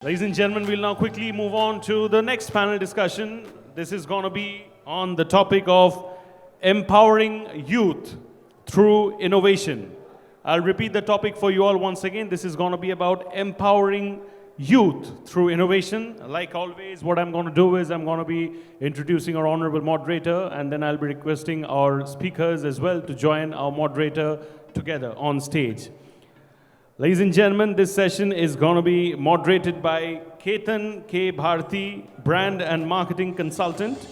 Ladies and gentlemen, we'll now quickly move on to the next panel discussion. This is going to be on the topic of empowering youth through innovation. I'll repeat the topic for you all once again. This is going to be about empowering youth through innovation. Like always, what I'm going to do is I'm going to be introducing our honorable moderator, and then I'll be requesting our speakers as well to join our moderator together on stage. Ladies and gentlemen, this session is going to be moderated by Ketan K Bharati, brand and marketing consultant.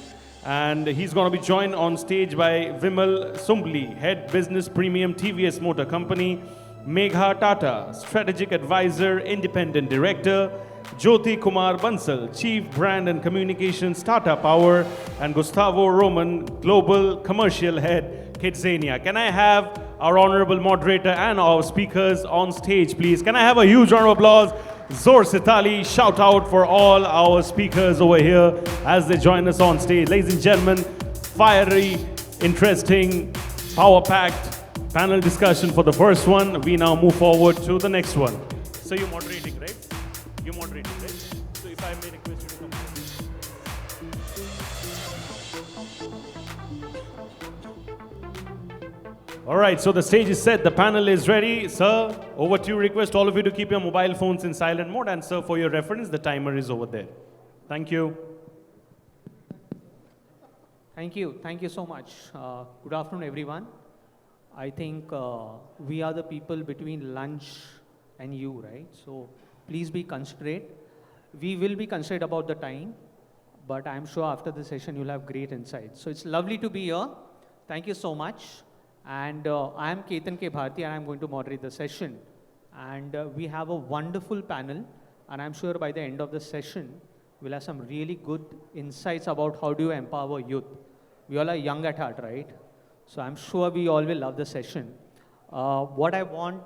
And he's going to be joined on stage by Vimal Sumbly, head business premium TVS Motor Company, Megha Tata, strategic advisor, independent director, Jyoti Kumar Bansal, chief brand and communications Tata Power, and Gustavo Roman, global commercial head, KidZania. Can I have our honorable moderator and our speakers on stage, please? Can I have a huge round of applause? Zor Sitali, shout out for all our speakers over here as they join us on stage. Ladies and gentlemen, fiery, interesting, power-packed panel discussion for the first one. We now move forward to the next one. So you're moderating, right? You're moderating, right? So if I may request you to come. All right, so the stage is set, the panel is ready. Sir, over to you. Request all of you to keep your mobile phones in silent mode. And sir, for your reference, the timer is over there. Thank you. Thank you. Thank you so much. Good afternoon, everyone. I think we are the people between lunch and you, right? So please be considerate. We will be considerate about the time, but I'm sure after the session you'll have great insights. So it's lovely to be here. Thank you so much. And I am Ketan K Bharati, and I'm going to moderate the session. And we have a wonderful panel, and I'm sure by the end of the session, we'll have some really good insights about how do you empower youth. We all are young at heart, right? So I'm sure we all will love the session. What I want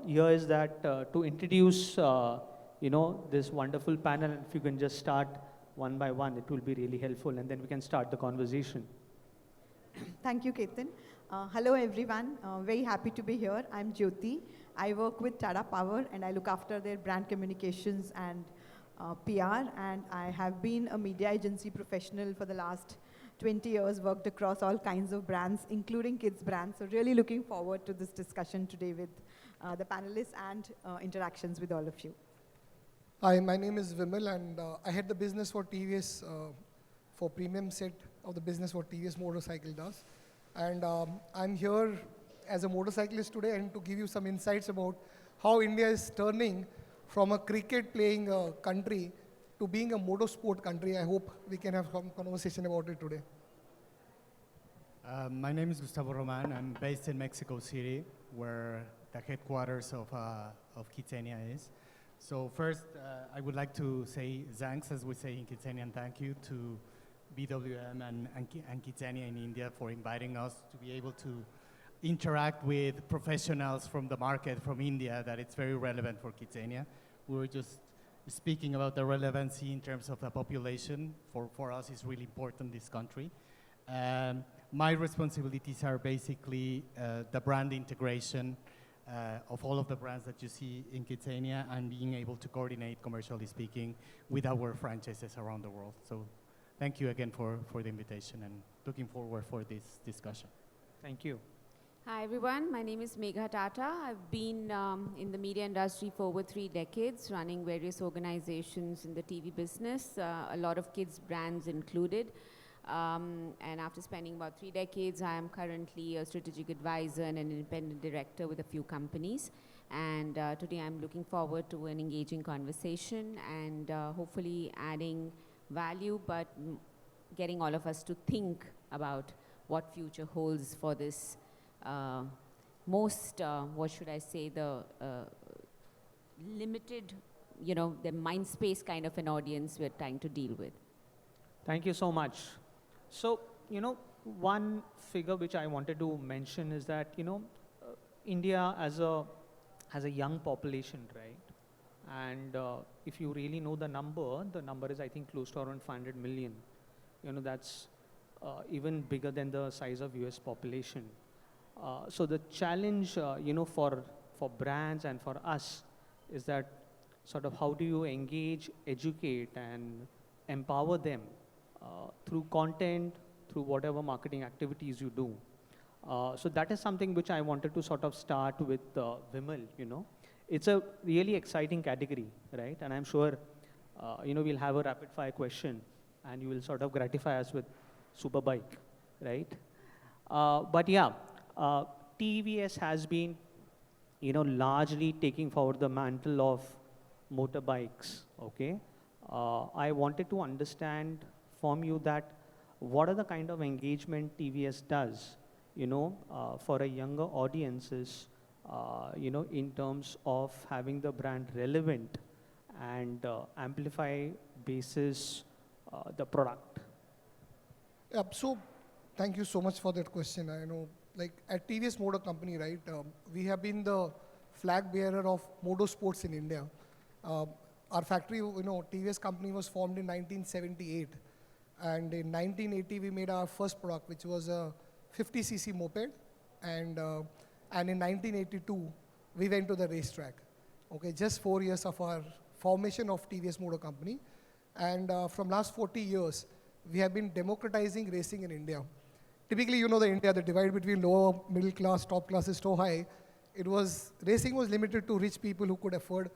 here is that to introduce, this wonderful panel, and if you can just start one by one, it will be really helpful, and then we can start the conversation. Thank you, Ketan. Hello, everyone. Very happy to be here. I'm Jyoti. I work with Tata Power, and I look after their brand communications and PR. And I have been a media agency professional for the last 20 years, worked across all kinds of brands, including kids brands. So really looking forward to this discussion today with the panelists and interactions with all of you. Hi, my name is Vimal, and I head the business for TVS for premium set of the business what TVS Motorcycle does. And I'm here as a motorcyclist today and to give you some insights about how India is turning from a cricket playing country to being a motorsport country. I hope we can have some conversation about it today. My name is Gustavo Roman. I'm based in Mexico City, where the headquarters of KidZania is. So first, I would like to say thanks, as we say in KidZania, and thank you to BWM and KidZania in India for inviting us to be able to interact with professionals from the market from India, that it's very relevant for KidZania. We were just speaking about the relevancy in terms of the population. For us, it's really important, this country. My responsibilities are basically the brand integration of all of the brands that you see in KidZania and being able to coordinate, commercially speaking, with our franchises around the world. So thank you again for the invitation, and looking forward for this discussion. Thank you. Hi everyone, my name is Megha Tata. I've been in the media industry for over 3 decades, running various organizations in the TV business, a lot of kids brands included. And after spending about 3 decades, I am currently a strategic advisor and an independent director with a few companies. And today I'm looking forward to an engaging conversation and hopefully adding value, but getting all of us to think about what future holds for this what should I say, the limited, the mind space kind of an audience we're trying to deal with. Thank you so much. So, one figure which I wanted to mention is that, India has a young population, right? And if you really know the number is, I think, close to around 500 million. That's even bigger than the size of US population. So the challenge, for brands and for us is that sort of how do you engage, educate, and empower them through content, through whatever marketing activities you do. So that is something which I wanted to sort of start with Vimal, you know. It's a really exciting category, right? And I'm sure, you know, we'll have a rapid fire question and you will sort of gratify us with super bike, right? But yeah, TVS has been, you know, largely taking forward the mantle of motorbikes, okay? I wanted to understand from you that what are the kind of engagement TVS does, you know, for a younger audiences, you know, in terms of having the brand relevant and amplify basis the product. Yep. So thank you so much for that question. I know, like at TVS Motor Company, right, we have been the flag bearer of motorsports in India. Our factory, you know, TVS company was formed in 1978. And in 1980, we made our first product, which was a 50cc moped. And in 1982, we went to the racetrack. Okay, just 4 years of our formation of TVS Motor Company. And from last 40 years, we have been democratizing racing in India. Typically, you know, the divide between lower, middle class, top class is so high. Racing was limited to rich people who could afford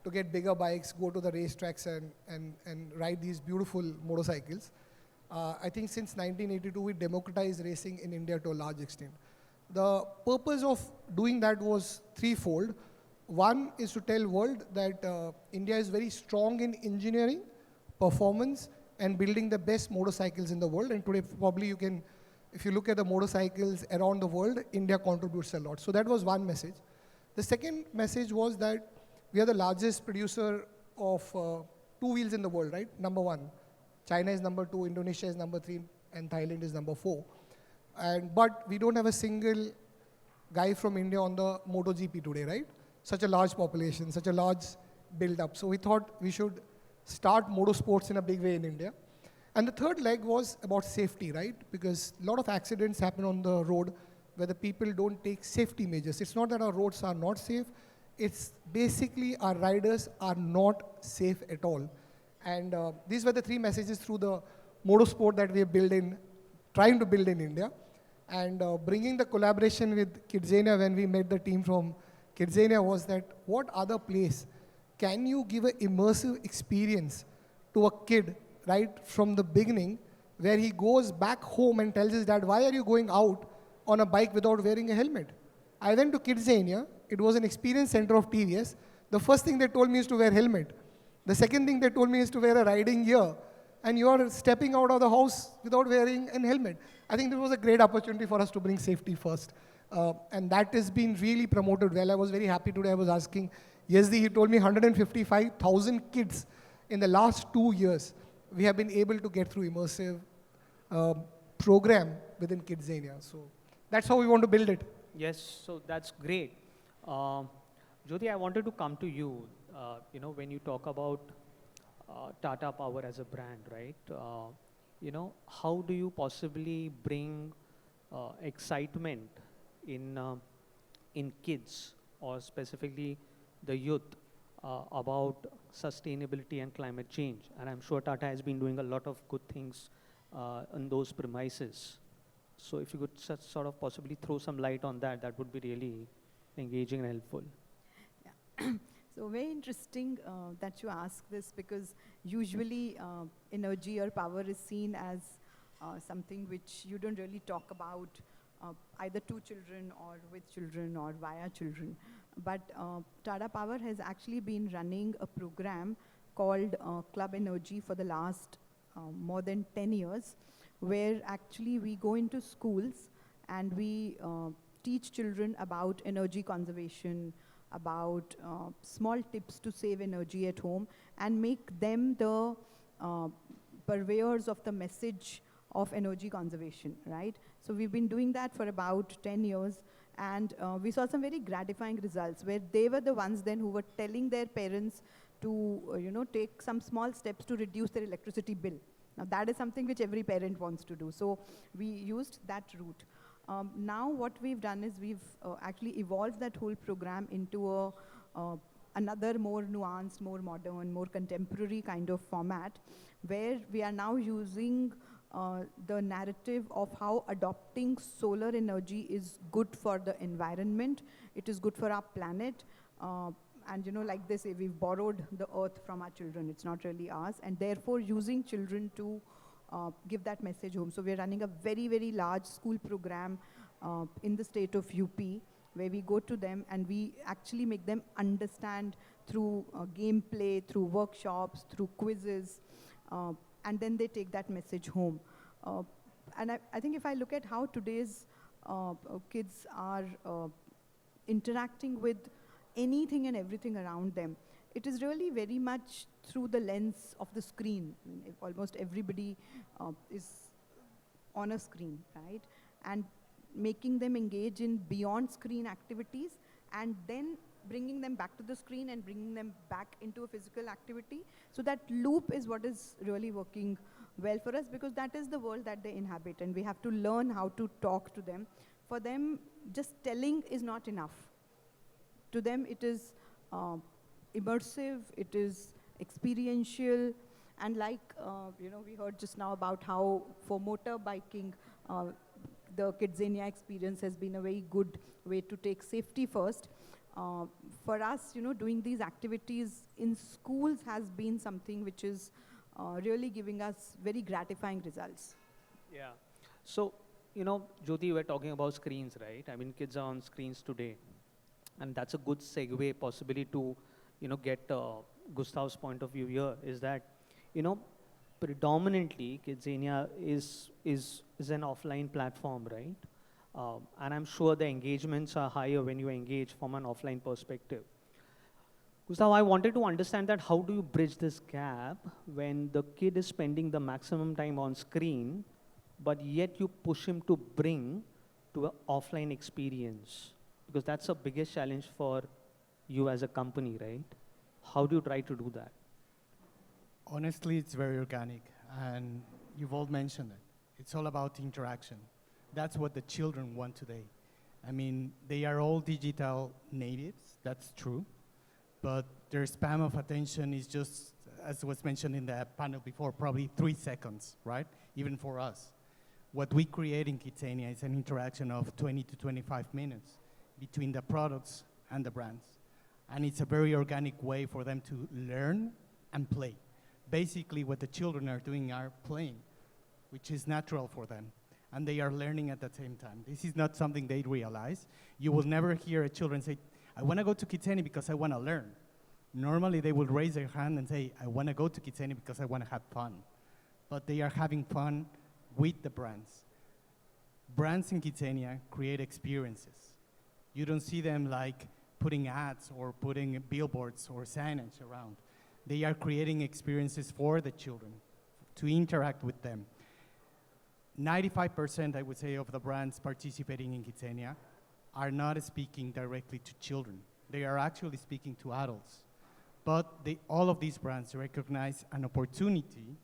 to get bigger bikes, go to the racetracks and ride these beautiful motorcycles. I think since 1982, we democratized racing in India to a large extent. The purpose of doing that was threefold. One is to tell world that India is very strong in engineering, performance, and building the best motorcycles in the world. And today, probably you can, if you look at the motorcycles around the world, India contributes a lot. So that was one message. The second message was that we are the largest producer of two wheels in the world, right? Number one. China is number 2, Indonesia is number 3, and Thailand is number 4. But we don't have a single guy from India on the MotoGP today, right? Such a large population, such a large build-up. So we thought we should start motorsports in a big way in India. And the third leg was about safety, right? Because a lot of accidents happen on the road where the people don't take safety measures. It's not that our roads are not safe. It's basically our riders are not safe at all. And these were the three messages through the motorsport that we are trying to build in India. And bringing the collaboration with KidZania when we met the team from KidZania was that what other place can you give an immersive experience to a kid right from the beginning where he goes back home and tells his dad, why are you going out on a bike without wearing a helmet? I went to KidZania. It was an experience center of TVS. The first thing they told me is to wear helmet. The second thing they told me is to wear a riding gear. And you are stepping out of the house without wearing a helmet. I think this was a great opportunity for us to bring safety first. And that has been really promoted well. I was very happy today. I was asking Yazdi, he told me 155,000 kids in the last 2 years. We have been able to get through immersive program within KidZania. So that's how we want to build it. Yes, so that's great. Jyoti, I wanted to come to you. You know, when you talk about Tata Power as a brand, right? You know, how do you possibly bring excitement in kids or specifically the youth about sustainability and climate change? And I'm sure Tata has been doing a lot of good things on those premises. So if you could sort of possibly throw some light on that, that would be really engaging and helpful. Yeah. So very interesting that you ask this because usually energy or power is seen as something which you don't really talk about either to children or with children or via children. But Tata Power has actually been running a program called Club Energy for the last more than 10 years, where actually we go into schools and we teach children about energy conservation, about small tips to save energy at home and make them the purveyors of the message of energy conservation, right? So we've been doing that for about 10 years and we saw some very gratifying results where they were the ones then who were telling their parents to you know, take some small steps to reduce their electricity bill. Now that is something which every parent wants to do. So we used that route. Now what we've done is we've actually evolved that whole program into a another more nuanced, more modern, more contemporary kind of format, where we are now using the narrative of how adopting solar energy is good for the environment, it is good for our planet, and like they say, we've borrowed the earth from our children, it's not really ours, and therefore using children to give that message home. So we're running a very, very large school program in the state of UP, where we go to them and we actually make them understand through gameplay, through workshops, through quizzes, and then they take that message home. And I think if I look at how today's kids are interacting with anything and everything around them, it is really very much through the lens of the screen. I mean, almost everybody is on a screen, right? And making them engage in beyond screen activities, and then bringing them back to the screen and bringing them back into a physical activity. So that loop is what is really working well for us, because that is the world that they inhabit, and we have to learn how to talk to them. For them, just telling is not enough. To them, it is immersive, it is experiential, and like we heard just now about how for motorbiking, the KidZania experience has been a very good way to take safety first. For us, doing these activities in schools has been something which is really giving us very gratifying results. Yeah. So, Jyoti, we're talking about screens, right? I mean, kids are on screens today. And that's a good segue possibly to, get Gustavo's point of view here, is that, predominantly KidZania is an offline platform, right? And I'm sure the engagements are higher when you engage from an offline perspective. Gustavo, I wanted to understand that how do you bridge this gap when the kid is spending the maximum time on screen, but yet you push him to bring to an offline experience? Because that's the biggest challenge for you as a company, right? How do you try to do that? Honestly, it's very organic, and you've all mentioned it. It's all about interaction. That's what the children want today. I mean, they are all digital natives, that's true, but their span of attention is just, as was mentioned in the panel before, probably 3 seconds, right? Even for us. What we create in KidZania is an interaction of 20 to 25 minutes between the products and the brands. And it's a very organic way for them to learn and play. Basically, what the children are doing are playing, which is natural for them. And they are learning at the same time. This is not something they realize. You will never hear a children say, I want to go to KidZania because I want to learn. Normally, they will raise their hand and say, I want to go to KidZania because I want to have fun. But they are having fun with the brands. Brands in KidZania create experiences. You don't see them like putting ads or putting billboards or signage around. They are creating experiences for the children to interact with them. 95%, I would say, of the brands participating in KidZania are not speaking directly to children. They are actually speaking to adults. But all of these brands recognize an opportunity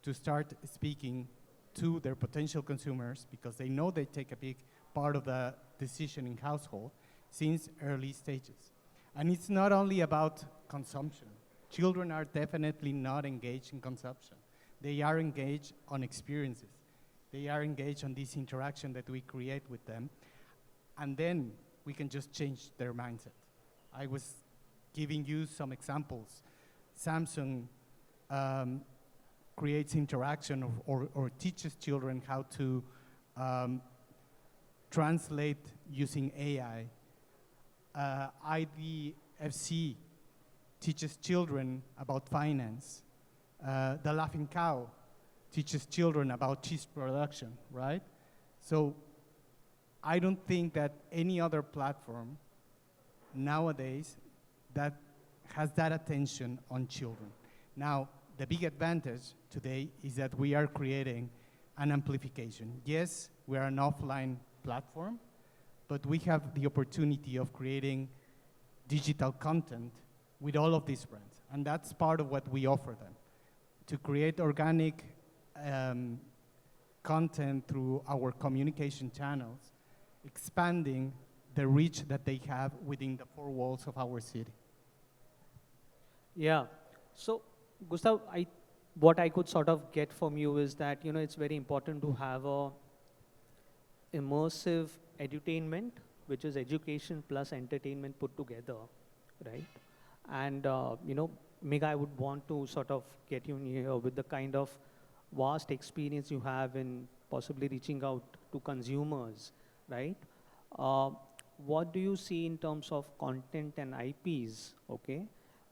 to start speaking to their potential consumers, because they know they take a big part of the decision in household since early stages. And it's not only about consumption. Children are definitely not engaged in consumption. They are engaged on experiences. They are engaged on this interaction that we create with them. And then we can just change their mindset. I was giving you some examples. Samsung creates interaction or teaches children how to translate using AI. IWFC teaches children about finance. The Laughing Cow teaches children about cheese production, right? So I don't think that any other platform nowadays that has that attention on children. Now, the big advantage today is that we are creating an amplification. Yes, we are an offline platform, but we have the opportunity of creating digital content with all of these brands. And that's part of what we offer them, to create organic content through our communication channels, expanding the reach that they have within the 4 walls of our city. Yeah. So, Gustav, what I could sort of get from you is that, it's very important to have a immersive edutainment, which is education plus entertainment put together, right? And, Megha, I would want to sort of get you in here with the kind of vast experience you have in possibly reaching out to consumers, right? Uh, what do you see in terms of content and IPs, okay,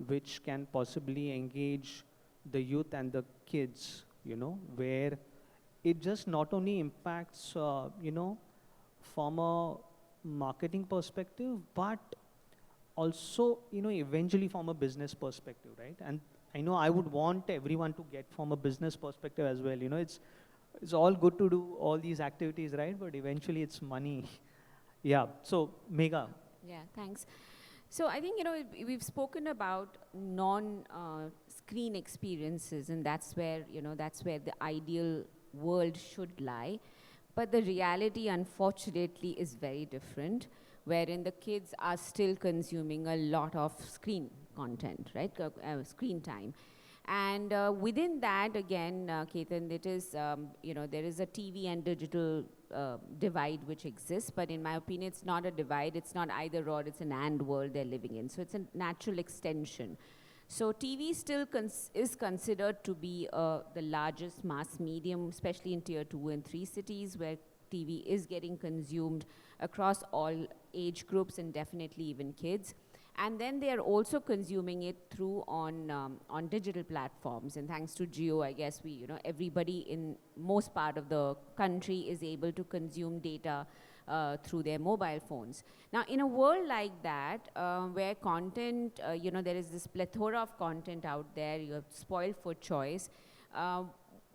which can possibly engage the youth and the kids, where it just not only impacts, from a marketing perspective, but also, eventually from a business perspective, right? And I know I would want everyone to get from a business perspective as well. It's all good to do all these activities, right? But eventually it's money. Yeah. So, Megha. Yeah, thanks. So I think, we've spoken about non-screen experiences, and that's where the ideal world should lie. But the reality, unfortunately, is very different, wherein the kids are still consuming a lot of screen content, right? Screen time. And within that, again, Ketan, it is, there is a TV and digital divide which exists, but in my opinion, it's not a divide, it's not either or, it's an and world they're living in. So it's a natural extension. So TV still is considered to be the largest mass medium, especially in tier 2 and 3 cities, where TV is getting consumed across all age groups and definitely even kids. And then they are also consuming it through on digital platforms. And thanks to Jio, I guess everybody in most part of the country is able to consume data through their mobile phones. Now, in a world like that, where content, there is this plethora of content out there, you have spoiled for choice.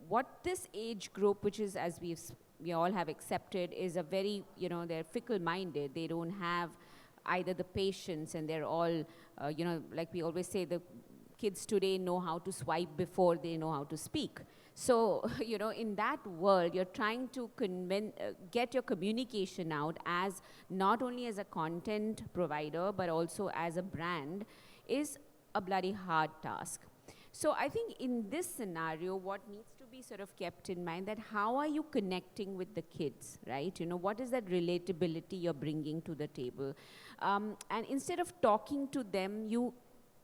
What this age group, which is, as we all have accepted, is a very, they're fickle-minded. They don't have either the patience, and they're all, like we always say, the kids today know how to swipe before they know how to speak. So, in that world, you're trying to get your communication out as not only as a content provider, but also as a brand, is a bloody hard task. So I think in this scenario, what needs to be sort of kept in mind, that how are you connecting with the kids, right? What is that relatability you're bringing to the table? And instead of talking to them, you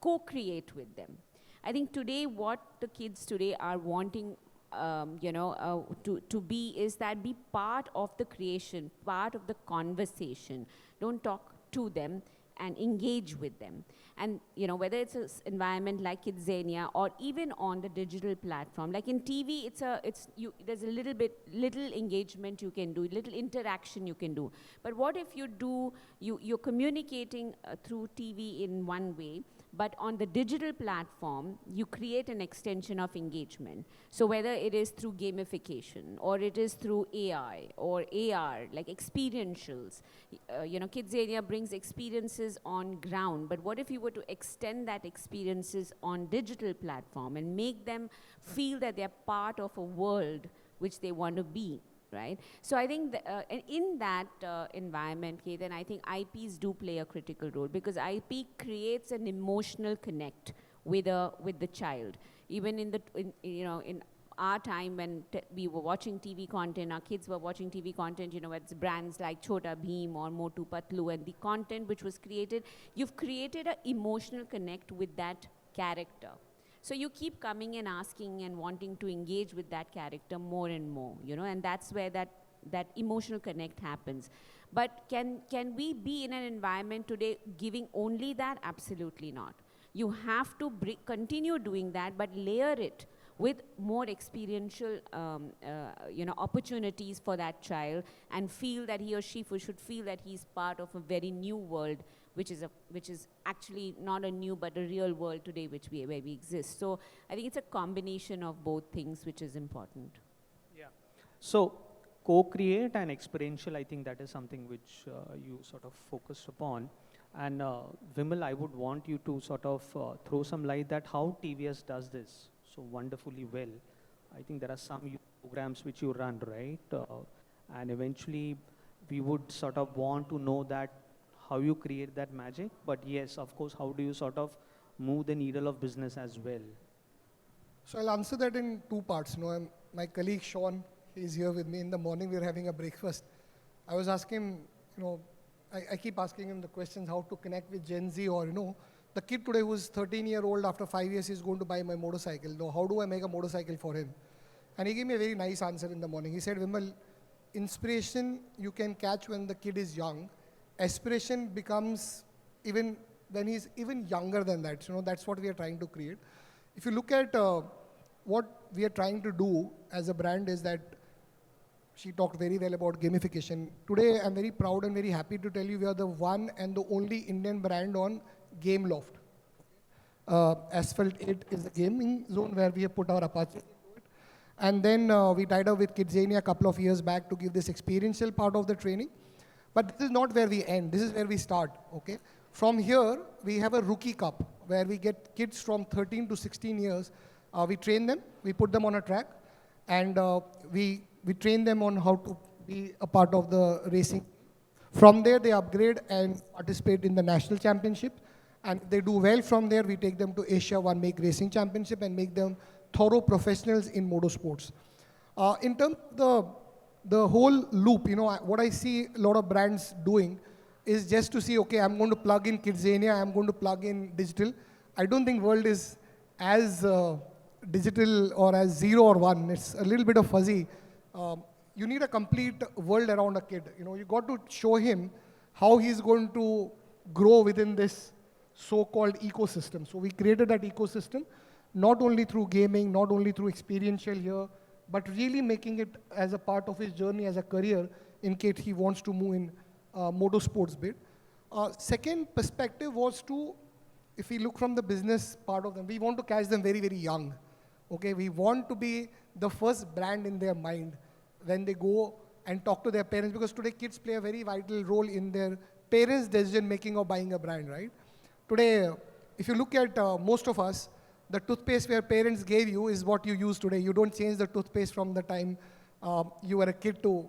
co-create with them. I think today what the kids today are wanting to be is that be part of the creation, part of the conversation. Don't talk to them, and engage with them. And whether it's an environment like KidZania or even on the digital platform, like in TV, there's a little engagement you can do, little interaction you can do. But what if you're communicating through TV in one way, but on the digital platform, you create an extension of engagement. So whether it is through gamification, or it is through AI or AR, like experientials, KidZania brings experiences on ground, but what if you were to extend that experiences on digital platform and make them feel that they're part of a world which they want to be? Right? So I think in that environment, Ketan, I think IPs do play a critical role, because IP creates an emotional connect with the child. Even in our time when we were watching TV content, our kids were watching TV content, it's brands like Chota Bheem or Motu Patlu, and the content which was created, you've created an emotional connect with that character. So you keep coming and asking and wanting to engage with that character more and more, and that's where that emotional connect happens. But can we be in an environment today giving only that? Absolutely not. You have to continue doing that, but layer it with more experiential opportunities for that child, and feel that he or she should feel that he's part of a very new world, which is actually not a new but a real world today where we exist. So I think it's a combination of both things which is important. Yeah. So co-create and experiential, I think that is something which you sort of focused upon. And Vimal, I would want you to sort of throw some light that how TVS does this so wonderfully well. I think there are some programs which you run, right? And eventually we would sort of want to know that how you create that magic. But yes, of course, how do you sort of move the needle of business as well? So I'll answer that in two parts. My colleague Sean is here with me. In the morning, we were having a breakfast. I was asking him, I keep asking him the questions how to connect with Gen Z, or the kid today who's 13-year-old, after 5 years is going to buy my motorcycle. Now, how do I make a motorcycle for him? And he gave me a very nice answer in the morning. He said, Vimal, inspiration you can catch when the kid is young. Aspiration becomes even when he's even younger than that. That's what we are trying to create. If you look at what we are trying to do as a brand is that she talked very well about gamification. Today, I'm very proud and very happy to tell you we are the one and the only Indian brand on Game Loft. Asphalt 8 is the gaming zone where we have put our Apache into it. And then we tied up with KidZania a couple of years back to give this experiential part of the training. But this is not where we end. This is where we start. Okay. From here, we have a rookie cup where we get kids from 13 to 16 years. We train them, we put them on a track, and we train them on how to be a part of the racing. From there, they upgrade and participate in the national championship. And if they do well from there, we take them to Asia One Make Racing Championship and make them thorough professionals in motorsports. In terms of the whole loop, what I see a lot of brands doing is just to see, okay, I'm going to plug in KidZania, I'm going to plug in digital. I don't think world is as digital or as 0 or 1. It's a little bit of fuzzy. You need a complete world around a kid. You got to show him how he's going to grow within this so-called ecosystem. So we created that ecosystem, not only through gaming, not only through experiential here, but really making it as a part of his journey as a career in case he wants to move in motorsports bit. Second perspective was to, if we look from the business part of them, we want to catch them very, very young. Okay, we want to be the first brand in their mind when they go and talk to their parents, because today kids play a very vital role in their parents' decision making of buying a brand, right? Today, if you look at most of us, the toothpaste where parents gave you is what you use today. You don't change the toothpaste from the time you were a kid to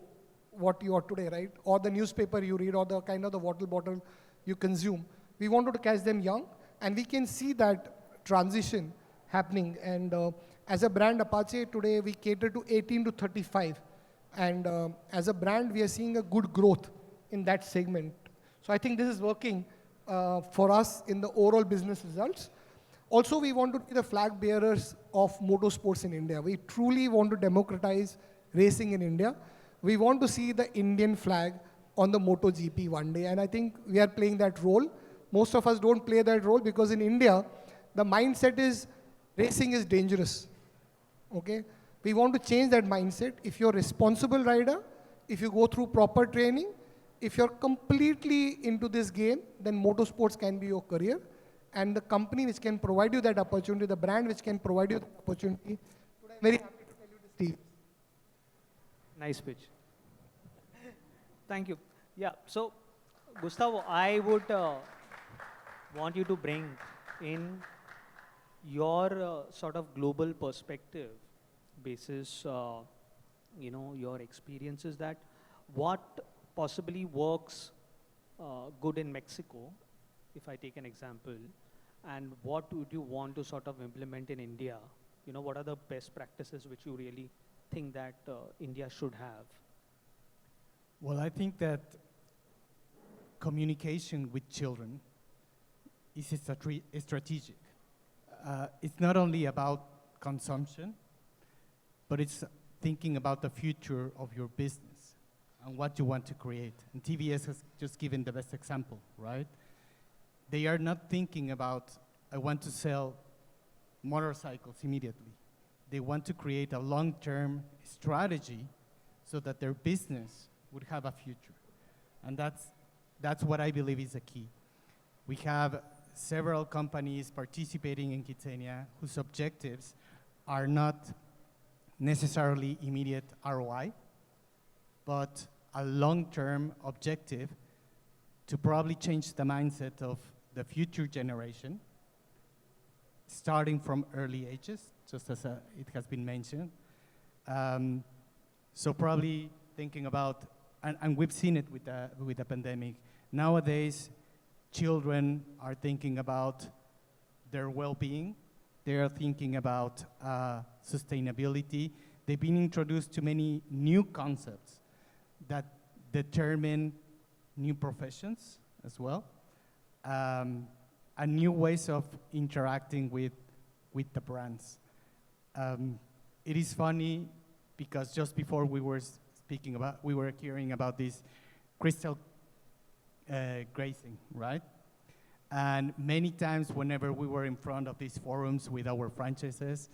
what you are today, right? Or the newspaper you read, or the kind of the water bottle you consume. We wanted to catch them young, and we can see that transition happening. And as a brand Apache, today we cater to 18 to 35. And as a brand, we are seeing a good growth in that segment. So I think this is working for us in the overall business results. Also, we want to be the flag bearers of motorsports in India. We truly want to democratize racing in India. We want to see the Indian flag on the MotoGP one day, and I think we are playing that role. Most of us don't play that role because in India, the mindset is racing is dangerous, okay? We want to change that mindset. If you're a responsible rider, if you go through proper training, if you're completely into this game, then motorsports can be your career. And the company which can provide you that opportunity, the brand which can provide you that opportunity, I'm very happy to tell you this, Steve. Nice pitch. Thank you. Yeah, so Gustavo, I would want you to bring in your sort of global perspective basis, your experiences, that what possibly works good in Mexico, if I take an example, and what would you want to sort of implement in India? What are the best practices which you really think that India should have? Well, I think that communication with children is strategic. It's not only about consumption, but it's thinking about the future of your business and what you want to create. And TVS has just given the best example, right? They are not thinking about, I want to sell motorcycles immediately. They want to create a long-term strategy so that their business would have a future. And that's what I believe is the key. We have several companies participating in KidZania whose objectives are not necessarily immediate ROI, but a long-term objective to probably change the mindset of the future generation, starting from early ages, just as it has been mentioned. So probably thinking about, and we've seen it with the pandemic, nowadays children are thinking about their well-being. They are thinking about sustainability. They've been introduced to many new concepts that determine new professions as well, and new ways of interacting with the brands. It is funny because just before we were hearing about this crystal grazing, right? And many times whenever we were in front of these forums with our franchises,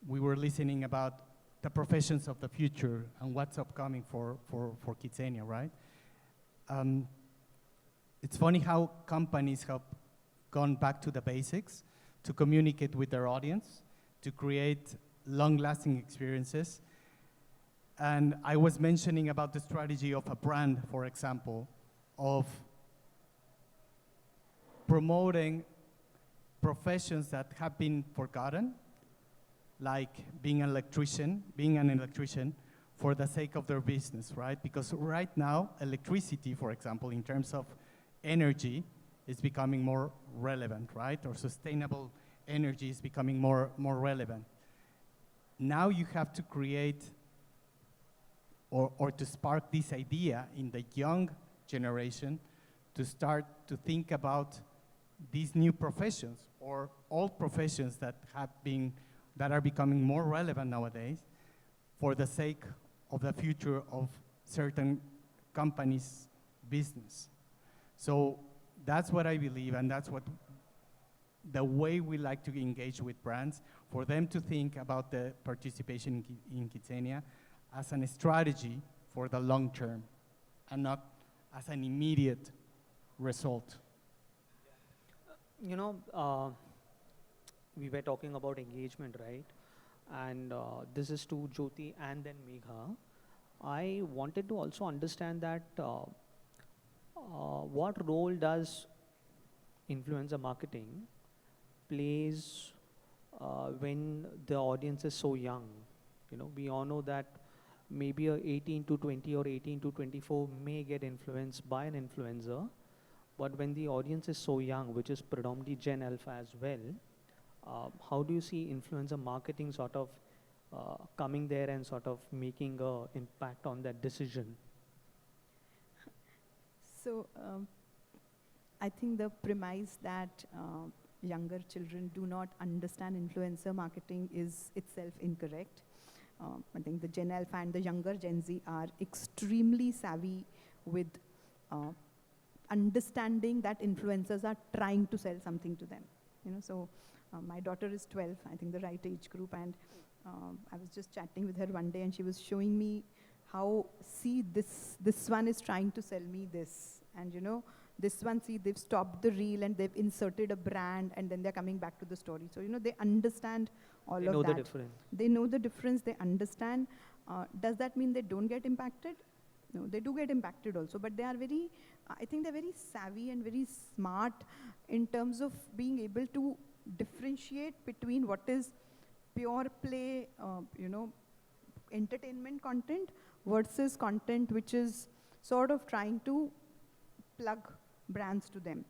we were listening about the professions of the future and what's upcoming for KidZania, right? It's funny how companies have gone back to the basics to communicate with their audience, to create long-lasting experiences. And I was mentioning about the strategy of a brand, for example, of promoting professions that have been forgotten, like being an electrician for the sake of their business, right? Because right now, electricity, for example, in terms of energy, is becoming more relevant, right? Or sustainable energy is becoming more relevant. Now you have to create or to spark this idea in the young generation to start to think about these new professions or old professions that are becoming more relevant nowadays for the sake of the future of certain companies' business. So that's what I believe, and that's what the way we like to engage with brands, for them to think about the participation in KidZania as a strategy for the long term and not as an immediate result. You know, we were talking about engagement, right? And this is to Jyoti and then Megha. I wanted to also understand that what role does influencer marketing plays when the audience is so young? You know, we all know that maybe a 18 to 20 or 18 to 24 may get influenced by an influencer, but when the audience is so young, which is predominantly Gen Alpha as well, how do you see influencer marketing sort of coming there and sort of making an impact on that decision? So I think the premise that younger children do not understand influencer marketing is itself incorrect. I think the Gen Alpha and the younger Gen Z are extremely savvy with understanding that influencers are trying to sell something to them. You know, so my daughter is 12, I think the right age group, and I was just chatting with her one day, and she was showing me how, see, this one is trying to sell me this, and you know, this one, see, they've stopped the reel and they've inserted a brand, and then they're coming back to the story. So, you know, they understand all of that. They know the difference. They know the difference, they understand. Does that mean they don't get impacted? No, they do get impacted also, but they are very, I think they're very savvy and very smart in terms of being able to differentiate between what is pure play, you know, entertainment content versus content which is sort of trying to plug brands to them.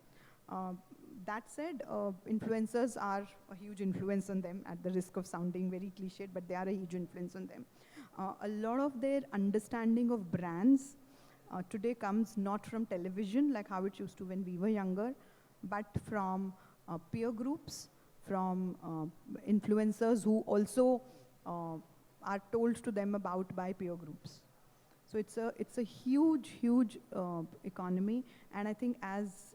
That said, influencers are a huge influence on them, at the risk of sounding very cliched, but they are a huge influence on them. A lot of their understanding of brands today comes not from television, like how it used to when we were younger, but from peer groups, from influencers who also are told to them about by peer groups. So it's a huge economy, and I think as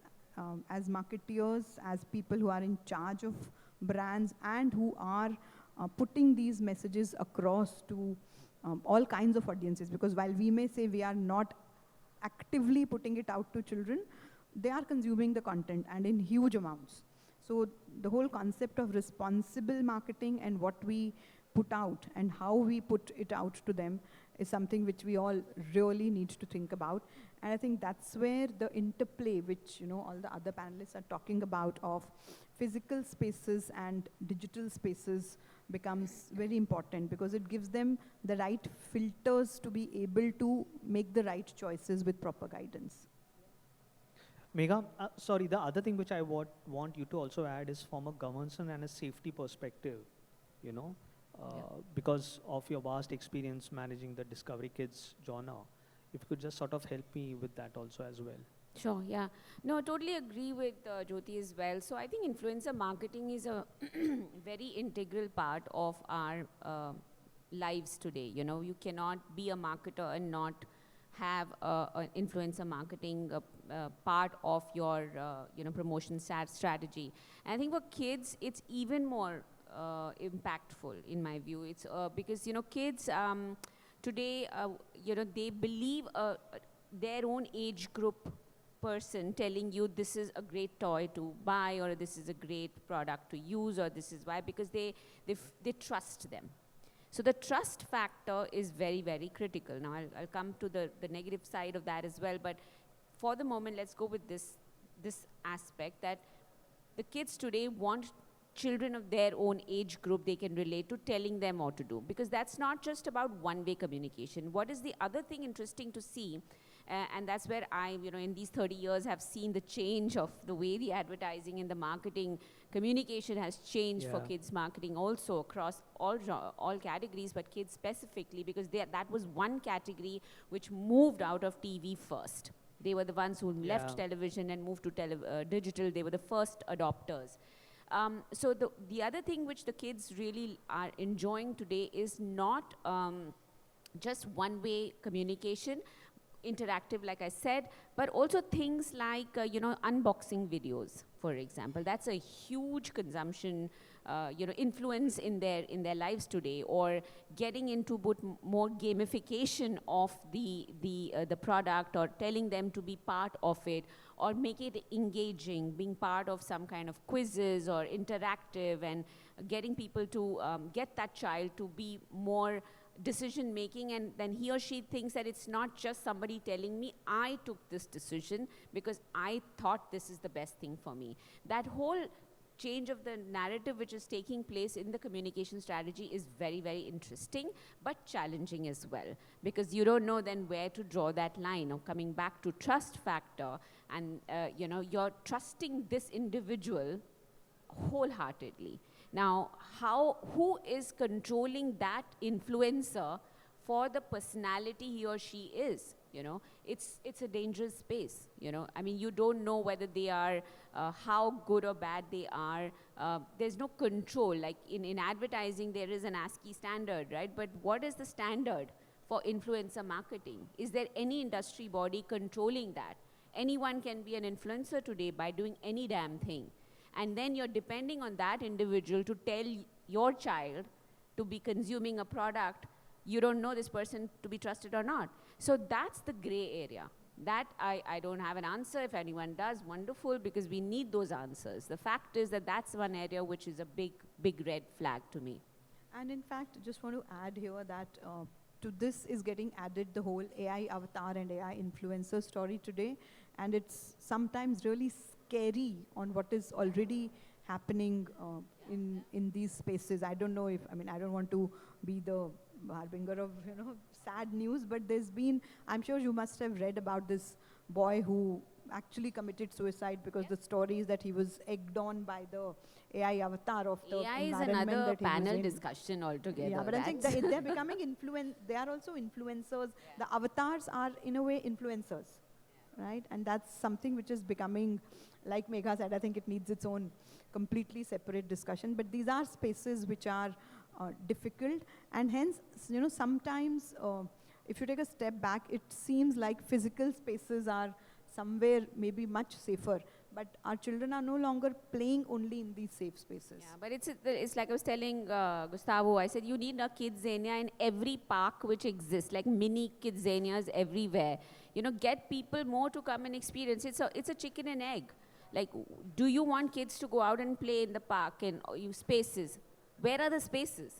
marketeers, as people who are in charge of brands and who are putting these messages across to all kinds of audiences, because while we may say we are not actively putting it out to children, they are consuming the content and in huge amounts. So the whole concept of responsible marketing and what we put out and how we put it out to them is something which we all really need to think about. And I think that's where the interplay, which, you know, all the other panelists are talking about, of physical spaces and digital spaces becomes very important, because it gives them the right filters to be able to make the right choices with proper guidance. Megha, sorry, the other thing which I want you to also add is from a governance and a safety perspective, you know, because of your vast experience managing the Discovery Kids genre. If you could just sort of help me with that also as well. Sure, yeah. No, totally agree with Jyoti as well. So I think influencer marketing is a very integral part of our lives today. You know, you cannot be a marketer and not have an influencer marketing part of your promotion strategy. And I think for kids, it's even more impactful in my view. It's because kids today they believe their own age group person telling you this is a great toy to buy, or this is a great product to use, or this is why, because they trust them. So the trust factor is very, very critical. Now I'll come to the negative side of that as well, but for the moment, let's go with this aspect that the kids today want children of their own age group they can relate to telling them what to do, because that's not just about one-way communication. What is the other thing interesting to see, and that's where I, in these 30 years have seen the change of the way the advertising and the marketing communication has changed for kids marketing also across all categories, but kids specifically, because that was one category which moved out of TV first. They were the ones who left television and moved to digital. They were the first adopters. So the other thing which the kids really are enjoying today is not just one-way communication, interactive, like I said, but also things like, unboxing videos, for example. That's a huge consumption, influence in their lives today, or getting into more gamification of the product, or telling them to be part of it, or make it engaging, being part of some kind of quizzes or interactive, and getting people to get that child to be more decision making, and then he or she thinks that it's not just somebody telling me, I took this decision because I thought this is the best thing for me. That whole change of the narrative which is taking place in the communication strategy is very, very interesting, but challenging as well, because you don't know then where to draw that line. Or coming back to trust factor, and you're trusting this individual wholeheartedly. Now, who is controlling that influencer for the personality he or she is? It's a dangerous space. I mean, you don't know whether they are how good or bad they are. There's no control. Like in advertising, there is an ASCII standard, right? But what is the standard for influencer marketing? Is there any industry body controlling that? Anyone can be an influencer today by doing any damn thing. And then you're depending on that individual to tell your child to be consuming a product. You don't know this person to be trusted or not. So that's the gray area. That I don't have an answer. If anyone does, wonderful, because we need those answers. The fact is that that's one area which is a big, big red flag to me. And in fact, just want to add here that to this is getting added the whole AI avatar and AI influencer story today. And it's sometimes really scary on what is already happening in these spaces. I don't know if, I don't want to be the harbinger of, sad news, but there's been, I'm sure you must have read about this boy who actually committed suicide because the story is that he was egged on by the AI avatar of the AI is environment another that he was panel in. discussion altogether. Yeah, but I'm saying that they're becoming they are also influencers. The avatars are, in a way, influencers, right? And that's something which is becoming, like Megha said, I think it needs its own completely separate discussion. But these are spaces which are difficult, and hence, sometimes if you take a step back, it seems like physical spaces are somewhere maybe much safer. But our children are no longer playing only in these safe spaces. Yeah, but it's like I was telling Gustavo, I said you need a KidZania in every park which exists, like mini KidZanias everywhere. Get people more to come and experience. It's a chicken and egg. Like, do you want kids to go out and play in the park and spaces? Where are the spaces?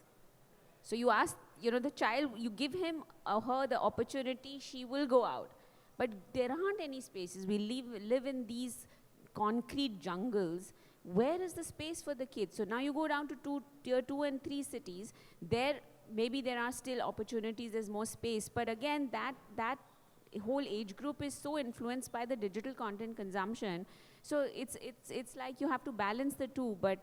So you ask, the child, you give him or her the opportunity, she will go out. But there aren't any spaces. We live in these concrete jungles. Where is the space for the kids? So now you go down to tier 2 and 3 cities. Maybe there are still opportunities, there's more space. But again, that whole age group is so influenced by the digital content consumption. So it's like you have to balance the two. But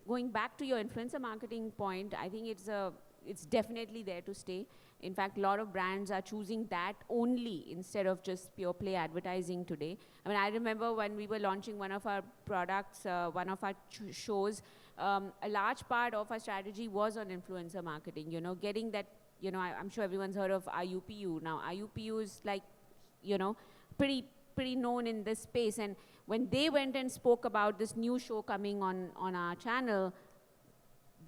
going back to your influencer marketing point, I think it's definitely there to stay. In fact, a lot of brands are choosing that only instead of just pure play advertising today. I mean, I remember when we were launching one of our products, one of our shows, a large part of our strategy was on influencer marketing, you know, getting that, you know, I'm sure everyone's heard of IUPU. Now, IUPU is like, you know, pretty known in this space. And when they went and spoke about this new show coming on our channel,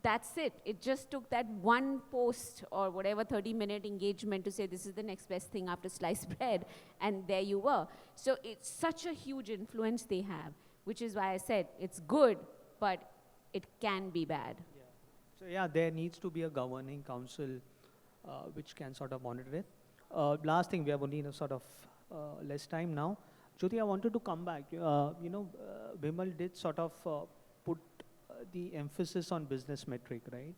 that's it. It just took that one post or whatever 30-minute engagement to say this is the next best thing after sliced bread, and there you were. So it's such a huge influence they have, which is why I said it's good, but it can be bad. Yeah. So yeah, there needs to be a governing council which can sort of monitor it. Last thing, we have only sort of less time now. Jyoti, I wanted to come back. Vimal did sort of put the emphasis on business metric, right?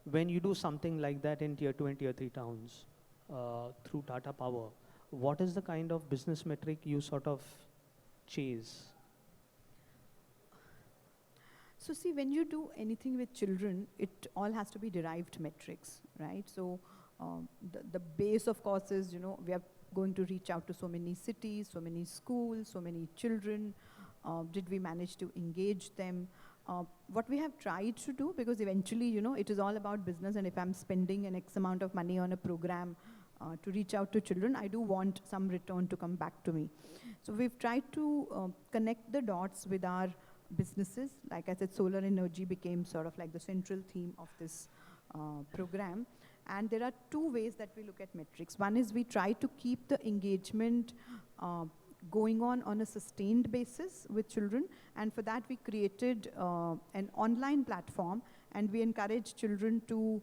When you do something like that in tier 2 and tier 3 towns through Tata Power, what is the kind of business metric you sort of chase? So see, when you do anything with children, it all has to be derived metrics, right? So the base, of course, is, you know, we are going to reach out to so many cities, so many schools, so many children. Did we manage to engage them? What we have tried to do, because eventually, you know, it is all about business, and if I'm spending an X amount of money on a program to reach out to children, I do want some return to come back to me. So we've tried to connect the dots with our businesses. Like I said, solar energy became sort of like the central theme of this program. And there are two ways that we look at metrics. One is we try to keep the engagement going on a sustained basis with children, and for that we created an online platform, and we encourage children to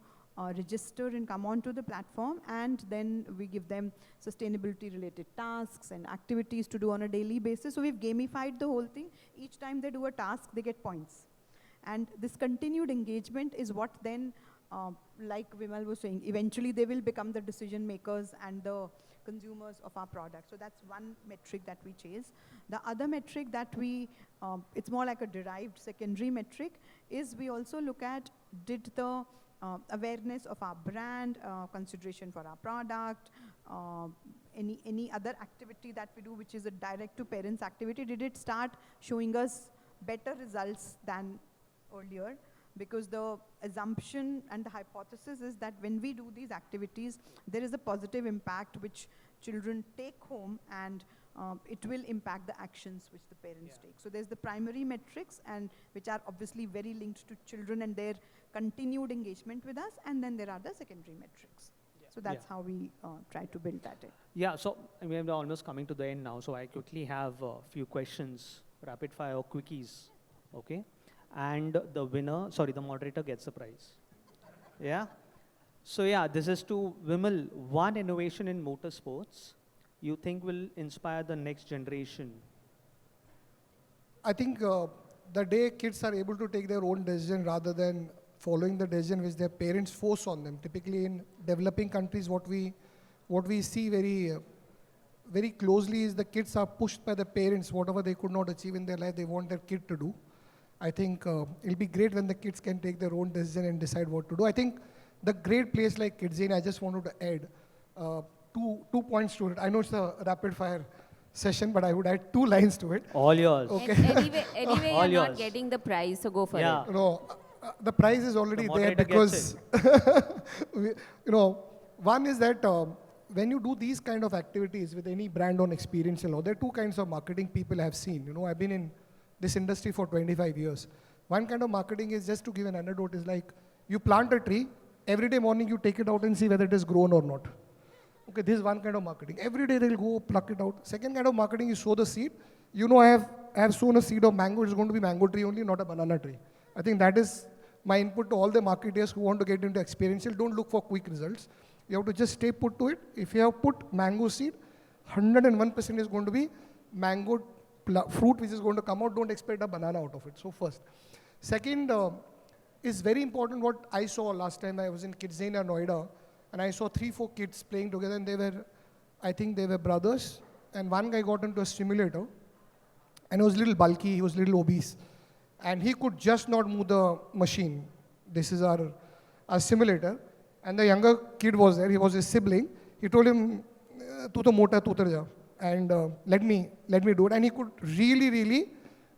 register and come onto the platform, and then we give them sustainability related tasks and activities to do on a daily basis. So we've gamified the whole thing. Each time they do a task, they get points. And this continued engagement is what then, like Vimal was saying, eventually they will become the decision makers and the consumers of our product. So that's one metric that we chase. The other metric that we, it's more like a derived secondary metric, is we also look at, did the awareness of our brand, consideration for our product, any other activity that we do which is a direct to parents activity, did it start showing us better results than earlier? Because the assumption and the hypothesis is that when we do these activities, there is a positive impact which children take home, and it will impact the actions which the parents take. So there's the primary metrics, and which are obviously very linked to children and their continued engagement with us, and then there are the secondary metrics. So that's how we try to build that in. Yeah, so we are almost coming to the end now, so I quickly have a few questions, rapid fire or quickies, okay? And the winner, sorry, the moderator gets the prize. Yeah? So yeah, this is to Vimal. One innovation in motorsports you think will inspire the next generation? I think the day kids are able to take their own decision rather than following the decision which their parents force on them. Typically in developing countries, what we see very closely is the kids are pushed by the parents. Whatever they could not achieve in their life, they want their kid to do. I think it'll be great when the kids can take their own decision and decide what to do. I think the great place like KidZania, I just wanted to add two points to it. I know it's a rapid fire session, but I would add 2 lines to it. All yours. Okay. Anyway All you're not yours. getting the prize, so go for Yeah. it. No, the prize is already The there moderator because, gets one is that when you do these kind of activities with any brand on experiential, there are 2 kinds of marketing people I have seen. I've been in this industry for 25 years. One kind of marketing is, just to give an anecdote, is like you plant a tree, every day morning you take it out and see whether it is grown or not. Okay, this is one kind of marketing. Every day they'll go pluck it out. Second kind of marketing, you sow the seed. I have sown a seed of mango, it's going to be mango tree only, not a banana tree. I think that is my input to all the marketers who want to get into experiential. Don't look for quick results. You have to just stay put to it. If you have put mango seed, 101% is going to be mango fruit which is going to come out. Don't expect a banana out of it. So first. Second is very important what I saw last time I was in KidZania, Noida, and I saw 3-4 kids playing together, and they were I think they were brothers, and one guy got into a simulator, and he was a little bulky, he was a little obese, and he could just not move the machine. This is our simulator, and the younger kid was there, he was his sibling. He told him, "Tu to mota, tu utar ja," and let me do it, and he could really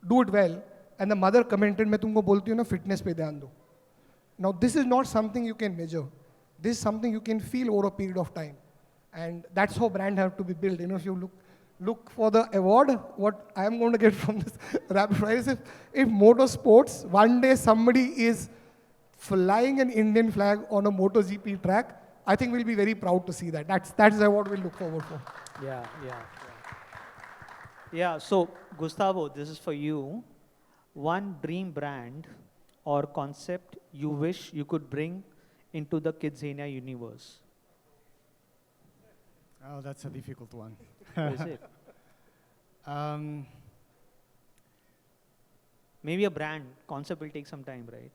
do it well. And the mother commented, "मैं तुमको बोलती हूँ ना, fitness पे ध्यान दो." Now this is not something you can measure. This is something you can feel over a period of time. And that's how brand have to be built. You know, if you look for the award, what I am going to get from this rapid fire is if motorsports, one day somebody is flying an Indian flag on a MotoGP track, I think we'll be very proud to see that. That's what we'll look forward for. Yeah, so Gustavo, this is for you. One dream brand or concept you wish you could bring into the KidZania universe. Oh, that's a difficult one. Is it? Maybe a brand concept will take some time, right?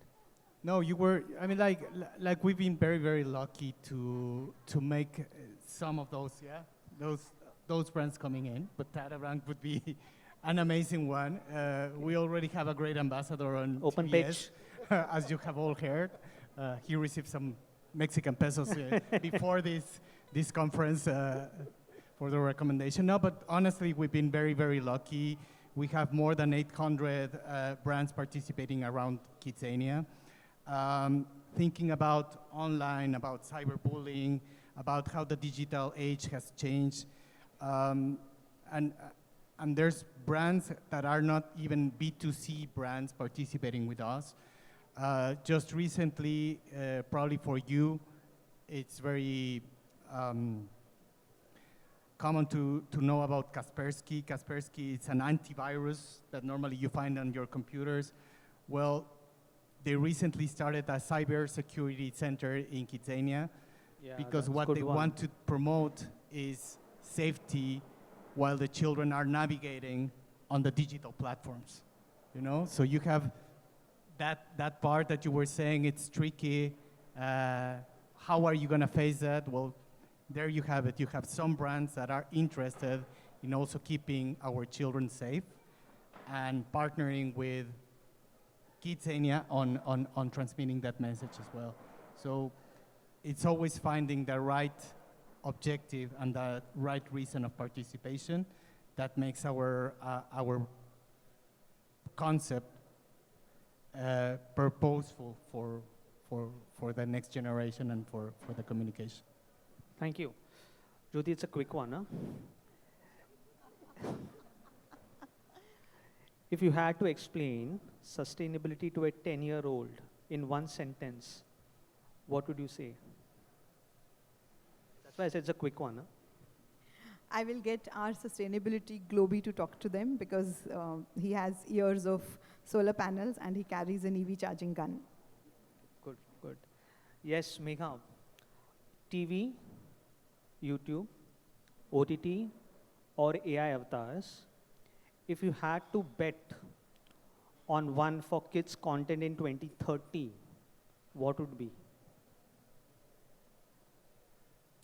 No, I mean, like we've been very lucky to make some of those, those brands coming in, but Tata brand would be an amazing one. We already have a great ambassador on Open TVS, pitch. as you have all heard. He received some Mexican pesos before this conference for the recommendation. No, but honestly, we've been very lucky. We have more than 800 brands participating around KidZania. Thinking about online, about cyberbullying, about how the digital age has changed. And there's brands that are not even B2C brands participating with us. Just recently, probably for you, it's very common to know about Kaspersky. Kaspersky is an antivirus that normally you find on your computers. Well, they recently started a cybersecurity center in KidZania because what they want to promote is safety while the children are navigating on the digital platforms. You know, so you have that part that you were saying it's tricky. How are you going to face that? Well, there you have it. You have some brands that are interested in also keeping our children safe and partnering with KidZania on transmitting that message as well. So it's always finding the right objective and the right reason of participation that makes our concept purposeful for the next generation and for the communication. Thank you. Jyoti, it's a quick one, huh? If you had to explain sustainability to a 10-year-old in one sentence, what would you say? That's why I said it's a quick one. Huh? I will get our sustainability Globy to talk to them because he has years of solar panels and he carries an EV charging gun. Good. Yes, Megha. TV, YouTube, OTT, or AI avatars, if you had to bet on one for kids content in 2030, what would be?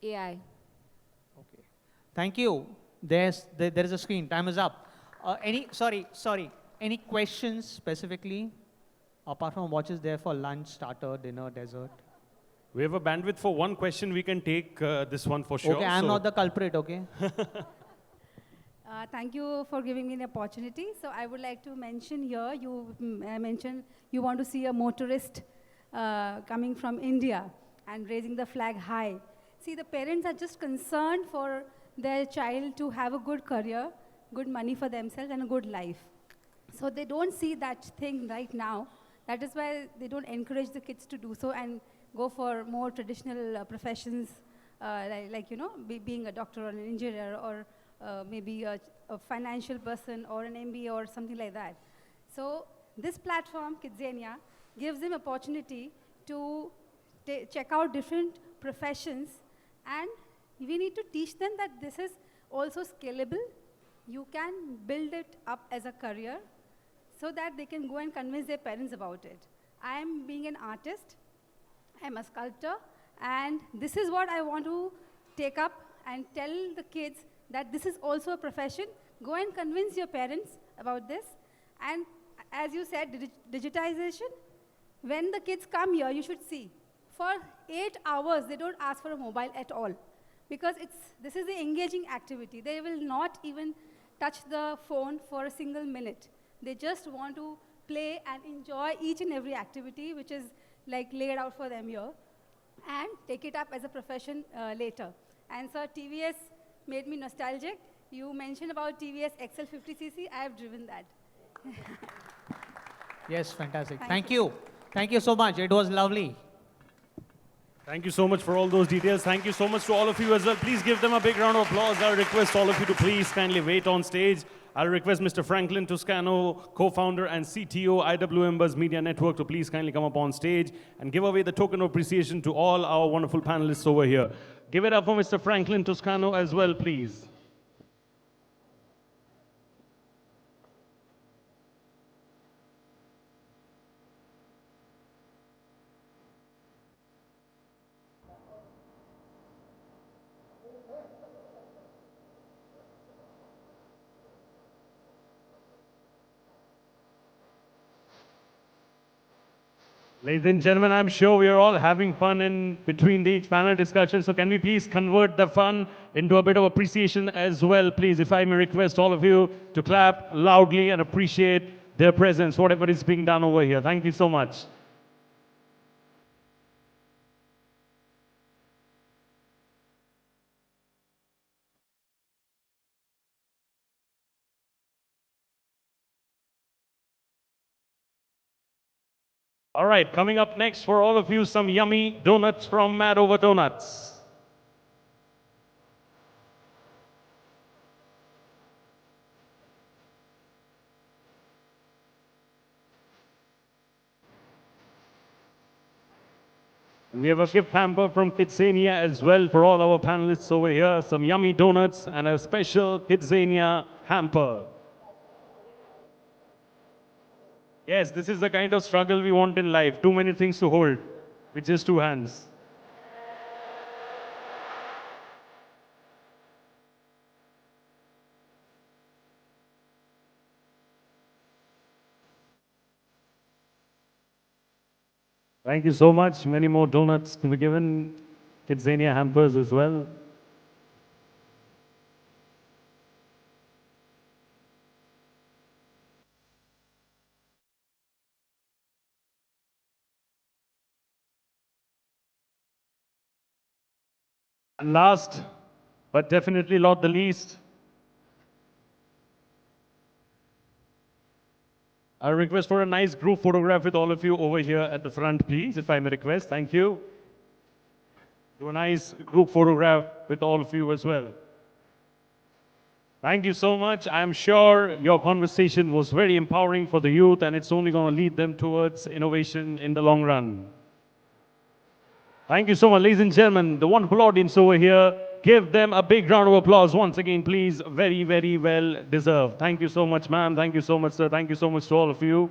AI. Okay. Thank you. There is a screen. Time is up. Any questions specifically? Apart from what is there for lunch, starter, dinner, dessert? We have a bandwidth for one question. We can take this one for sure. Okay, I'm not the culprit, okay? Thank you for giving me the opportunity. So I would like to mention here, you mentioned you want to see a motorist coming from India and raising the flag high. See, the parents are just concerned for their child to have a good career, good money for themselves, and a good life. So they don't see that thing right now. That is why they don't encourage the kids to do so and go for more traditional professions, like being a doctor or an engineer or maybe a financial person or an MBA or something like that. So this platform, KidZania, gives them opportunity to check out different professions, and we need to teach them that this is also scalable. You can build it up as a career so that they can go and convince their parents about it. I am being an artist, I'm a sculptor, and this is what I want to take up and tell the kids that this is also a profession. Go and convince your parents about this. And as you said, digitization, when the kids come here, you should see, for 8 hours, they don't ask for a mobile at all. Because this is the engaging activity. They will not even touch the phone for a single minute. They just want to play and enjoy each and every activity which is like laid out for them here, and take it up as a profession later. And so TVS made me nostalgic. You mentioned about TVS XL50cc. I have driven that. Yes, fantastic. Thank you. Thank you so much. It was lovely. Thank you so much for all those details. Thank you so much to all of you as well. Please give them a big round of applause. I'll request all of you to please kindly wait on stage. I'll request Mr. Franklin Toscano, co-founder and CTO, IWMBuzz Media Network, to please kindly come up on stage and give away the token of appreciation to all our wonderful panelists over here. Give it up for Mr. Franklin Toscano as well, please. Ladies and gentlemen, I'm sure we are all having fun in between each panel discussion. So can we please convert the fun into a bit of appreciation as well, please? If I may request all of you to clap loudly and appreciate their presence, whatever is being done over here. Thank you so much. All right, coming up next for all of you, some yummy donuts from Mad Over Donuts. We have a gift hamper from KidZania as well for all our panelists over here. Some yummy donuts and a special KidZania hamper. Yes, this is the kind of struggle we want in life. Too many things to hold with just 2 hands. Thank you so much. Many more donuts to be given. KidZania hampers as well. And last, but definitely not the least, I request for a nice group photograph with all of you over here at the front, please, if I may request. Thank you. Do a nice group photograph with all of you as well. Thank you so much. I'm sure your conversation was very empowering for the youth, and it's only going to lead them towards innovation in the long run. Thank you so much, ladies and gentlemen. The wonderful audience over here, give them a big round of applause once again, please. Very, very well deserved. Thank you so much, ma'am. Thank you so much, sir. Thank you so much to all of you.